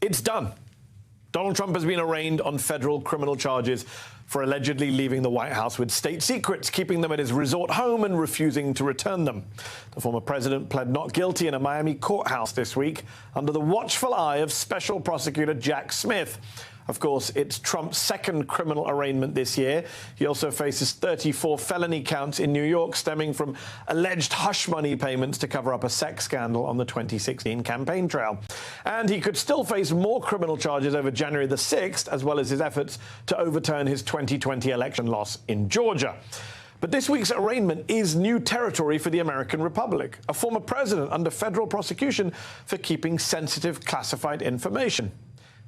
It's done. Donald Trump has been arraigned on federal criminal charges for allegedly leaving the White House with state secrets, keeping them at his resort home and refusing to return them. The former president pled not guilty in a Miami courthouse this week under the watchful eye of Special Prosecutor Jack Smith. Of course, it's Trump's second criminal arraignment this year. He also faces 34 felony counts in New York stemming from alleged hush money payments to cover up a sex scandal on the 2016 campaign trail. And he could still face more criminal charges over January the 6th, as well as his efforts to overturn his 2020 election loss in Georgia. But this week's arraignment is new territory for the American Republic, a former president under federal prosecution for keeping sensitive classified information.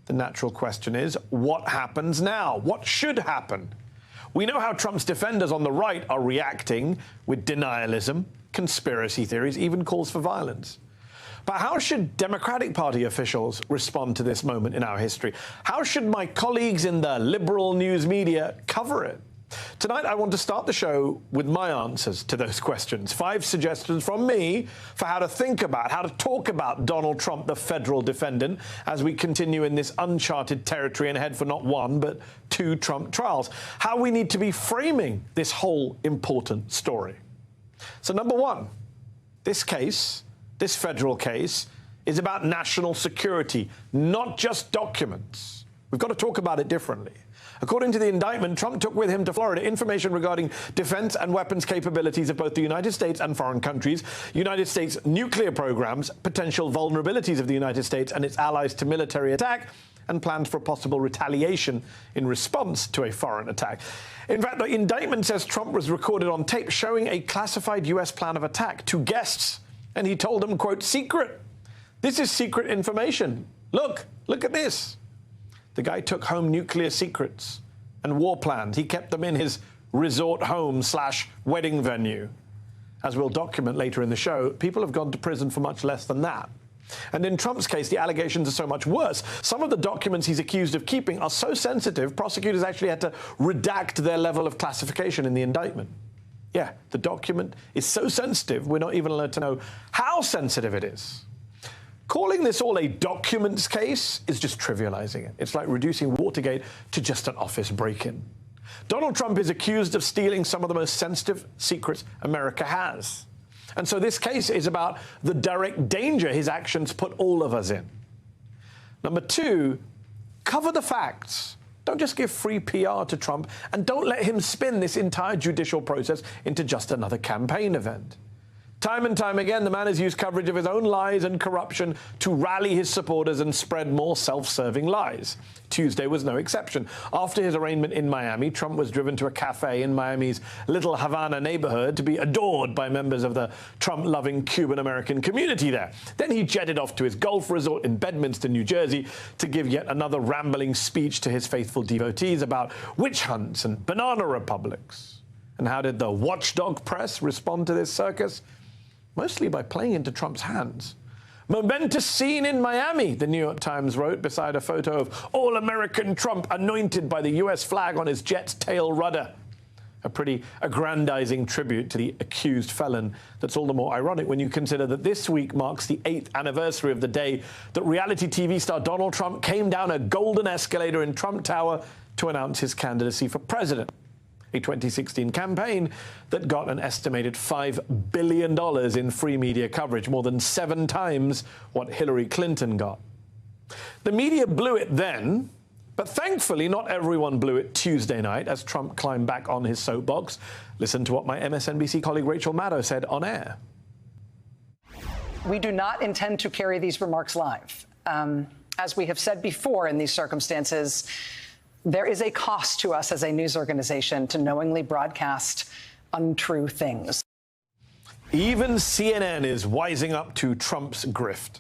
The natural question is, what happens now? What should happen? We know how Trump's defenders on the right are reacting with denialism, conspiracy theories, even calls for violence. But how should Democratic Party officials respond to this moment in our history? How should my colleagues in the liberal news media cover it? Tonight, I want to start the show with my answers to those questions. 5 suggestions from me for how to think about, how to talk about Donald Trump, the federal defendant, as we continue in this uncharted territory and head for not 1, but 2 Trump trials. How we need to be framing this whole important story. So, number 1, this case, this federal case, is about national security, not just documents. We've got to talk about it differently. According to the indictment, Trump took with him to Florida information regarding defense and weapons capabilities of both the United States and foreign countries, United States nuclear programs, potential vulnerabilities of the United States and its allies to military attack, and plans for possible retaliation in response to a foreign attack. In fact, the indictment says Trump was recorded on tape showing a classified U.S. plan of attack to guests, and he told them, quote, secret. This is secret information. Look at this. The guy took home nuclear secrets and war plans. He kept them in his resort home / wedding venue. As we'll document later in the show, people have gone to prison for much less than that. And in Trump's case, the allegations are so much worse. Some of the documents he's accused of keeping are so sensitive, prosecutors actually had to redact their level of classification in the indictment. Yeah, the document is so sensitive, we're not even allowed to know how sensitive it is. Calling this all a documents case is just trivializing it. It's like reducing Watergate to just an office break-in. Donald Trump is accused of stealing some of the most sensitive secrets America has. And so this case is about the direct danger his actions put all of us in. Number 2, cover the facts. Don't just give free PR to Trump, and don't let him spin this entire judicial process into just another campaign event. Time and time again, the man has used coverage of his own lies and corruption to rally his supporters and spread more self-serving lies. Tuesday was no exception. After his arraignment in Miami, Trump was driven to a cafe in Miami's Little Havana neighborhood to be adored by members of the Trump-loving Cuban-American community there. Then he jetted off to his golf resort in Bedminster, New Jersey, to give yet another rambling speech to his faithful devotees about witch hunts and banana republics. And how did the watchdog press respond to this circus? Mostly by playing into Trump's hands. Momentous scene in Miami, the New York Times wrote, beside a photo of all-American Trump anointed by the U.S. flag on his jet's tail rudder. A pretty aggrandizing tribute to the accused felon that's all the more ironic when you consider that this week marks the 8th anniversary of the day that reality TV star Donald Trump came down a golden escalator in Trump Tower to announce his candidacy for president. A 2016 campaign that got an estimated $5 billion in free media coverage, more than 7 times what Hillary Clinton got. The media blew it then, but thankfully not everyone blew it Tuesday night as Trump climbed back on his soapbox. Listen to what my MSNBC colleague Rachel Maddow said on air. We do not intend to carry these remarks live. As we have said before in these circumstances, there is a cost to us as a news organization to knowingly broadcast untrue things. Even CNN is wising up to Trump's grift.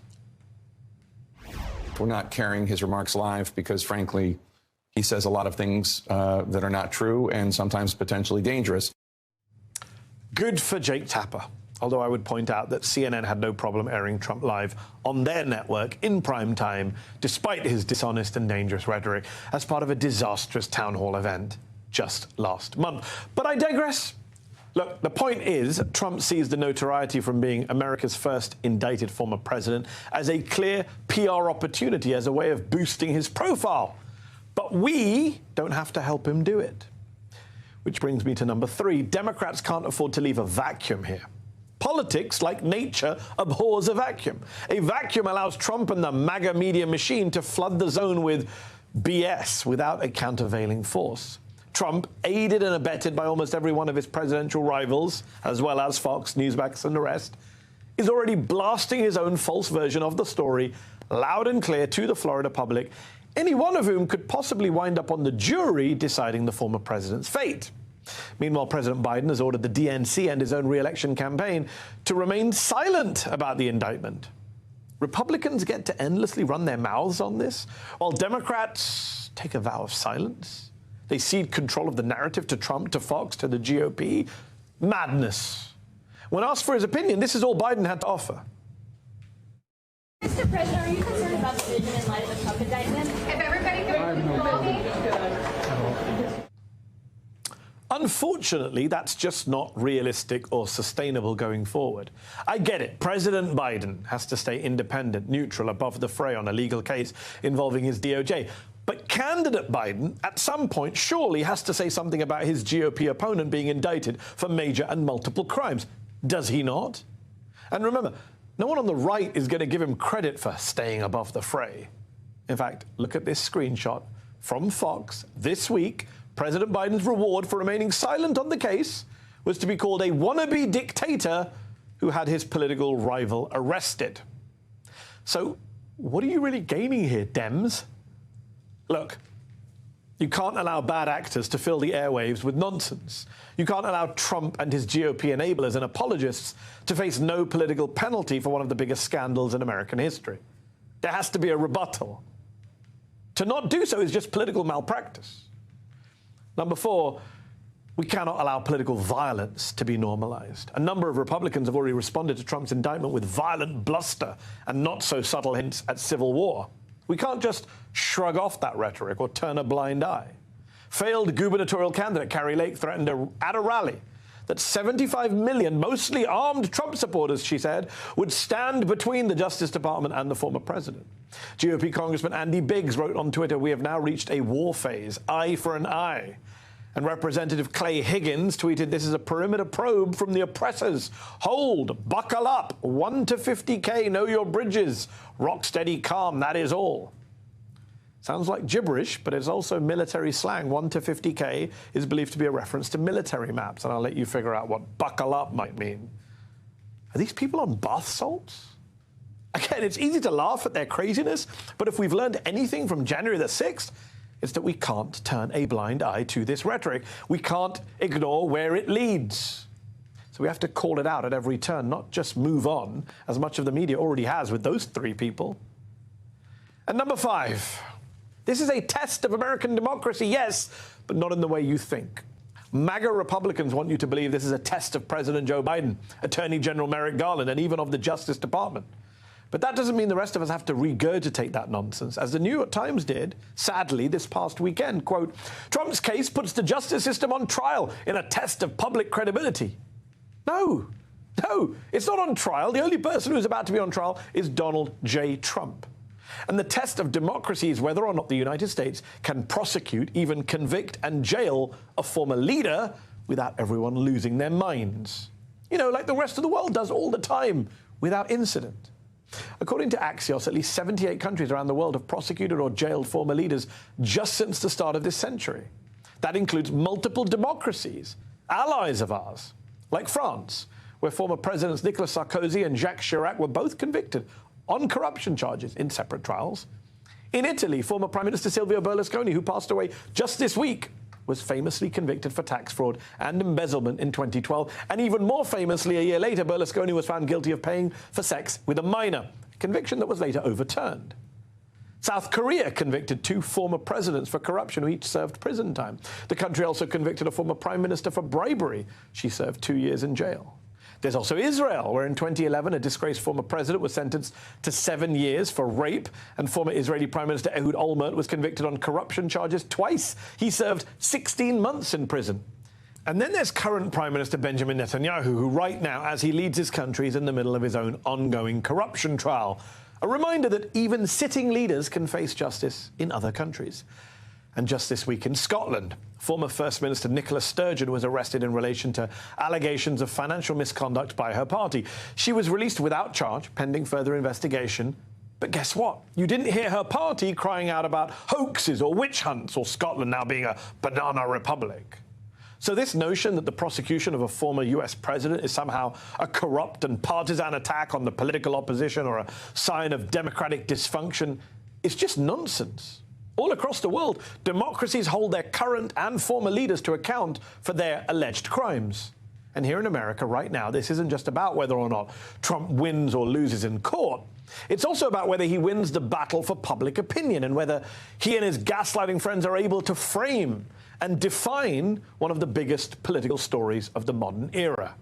We're not carrying his remarks live because, frankly, he says a lot of things that are not true and sometimes potentially dangerous. Good for Jake Tapper. Although I would point out that CNN had no problem airing Trump live on their network in prime time, despite his dishonest and dangerous rhetoric, as part of a disastrous town hall event just last month. But I digress. Look, the point is, Trump sees the notoriety from being America's first indicted former president as a clear PR opportunity, as a way of boosting his profile. But we don't have to help him do it. Which brings me to number 3. Democrats can't afford to leave a vacuum here. Politics, like nature, abhors a vacuum. A vacuum allows Trump and the MAGA media machine to flood the zone with BS without a countervailing force. Trump, aided and abetted by almost every one of his presidential rivals, as well as Fox, Newsmax and the rest, is already blasting his own false version of the story loud and clear to the Florida public, any one of whom could possibly wind up on the jury deciding the former president's fate. Meanwhile, President Biden has ordered the DNC and his own re-election campaign to remain silent about the indictment. Republicans get to endlessly run their mouths on this, while Democrats take a vow of silence. They cede control of the narrative to Trump, to Fox, to the GOP. Madness. When asked for his opinion, this is all Biden had to offer. Mr. President, are you concerned about the vision in light of the Trump indictment? If everybody Unfortunately, that's just not realistic or sustainable going forward. I get it. President Biden has to stay independent, neutral, above the fray on a legal case involving his DOJ. But candidate Biden, at some point, surely has to say something about his GOP opponent being indicted for major and multiple crimes. Does he not? And remember, no one on the right is going to give him credit for staying above the fray. In fact, look at this screenshot from Fox this week. President Biden's reward for remaining silent on the case was to be called a wannabe dictator who had his political rival arrested. So what are you really gaining here, Dems? Look, you can't allow bad actors to fill the airwaves with nonsense. You can't allow Trump and his GOP enablers and apologists to face no political penalty for one of the biggest scandals in American history. There has to be a rebuttal. To not do so is just political malpractice. Number 4, we cannot allow political violence to be normalized. A number of Republicans have already responded to Trump's indictment with violent bluster and not so subtle hints at civil war. We can't just shrug off that rhetoric or turn a blind eye. Failed gubernatorial candidate Kari Lake threatened at a rally that 75 million, mostly armed Trump supporters, she said, would stand between the Justice Department and the former president. GOP Congressman Andy Biggs wrote on Twitter, "We have now reached a war phase, eye for an eye." And Representative Clay Higgins tweeted, "This is a perimeter probe from the oppressors. Hold, buckle up, 1 to 50K, know your bridges. Rock steady, calm, that is all." Sounds like gibberish, but it's also military slang. 1 to 50K is believed to be a reference to military maps, and I'll let you figure out what buckle up might mean. Are these people on bath salts? Again, it's easy to laugh at their craziness, but if we've learned anything from January the 6th, it's that we can't turn a blind eye to this rhetoric. We can't ignore where it leads. So we have to call it out at every turn, not just move on, as much of the media already has with those 3 people. And number 5, this is a test of American democracy, yes, but not in the way you think. MAGA Republicans want you to believe this is a test of President Joe Biden, Attorney General Merrick Garland, and even of the Justice Department. But that doesn't mean the rest of us have to regurgitate that nonsense, as the New York Times did, sadly, this past weekend. Quote, "Trump's case puts the justice system on trial in a test of public credibility." No, it's not on trial. The only person who's about to be on trial is Donald J. Trump. And the test of democracy is whether or not the United States can prosecute, even convict and jail a former leader without everyone losing their minds. You know, like the rest of the world does all the time, without incident. According to Axios, at least 78 countries around the world have prosecuted or jailed former leaders just since the start of this century. That includes multiple democracies, allies of ours, like France, where former presidents Nicolas Sarkozy and Jacques Chirac were both convicted on corruption charges in separate trials. In Italy, former Prime Minister Silvio Berlusconi, who passed away just this week, was famously convicted for tax fraud and embezzlement in 2012. And even more famously, a year later, Berlusconi was found guilty of paying for sex with a minor, a conviction that was later overturned. South Korea convicted 2 former presidents for corruption who each served prison time. The country also convicted a former prime minister for bribery. She served 2 years in jail. There's also Israel, where in 2011, a disgraced former president was sentenced to 7 years for rape, and former Israeli Prime Minister Ehud Olmert was convicted on corruption charges twice. He served 16 months in prison. And then there's current Prime Minister Benjamin Netanyahu, who right now, as he leads his country, is in the middle of his own ongoing corruption trial. A reminder that even sitting leaders can face justice in other countries. And just this week in Scotland, former First Minister Nicola Sturgeon was arrested in relation to allegations of financial misconduct by her party. She was released without charge, pending further investigation. But guess what? You didn't hear her party crying out about hoaxes or witch hunts or Scotland now being a banana republic. So this notion that the prosecution of a former US president is somehow a corrupt and partisan attack on the political opposition or a sign of democratic dysfunction is just nonsense. All across the world, democracies hold their current and former leaders to account for their alleged crimes. And here in America right now, this isn't just about whether or not Trump wins or loses in court. It's also about whether he wins the battle for public opinion and whether he and his gaslighting friends are able to frame and define one of the biggest political stories of the modern era.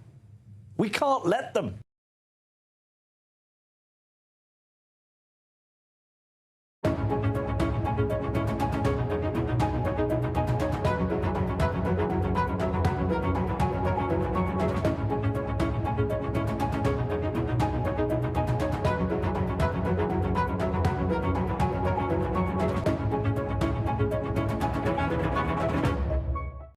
We can't let them.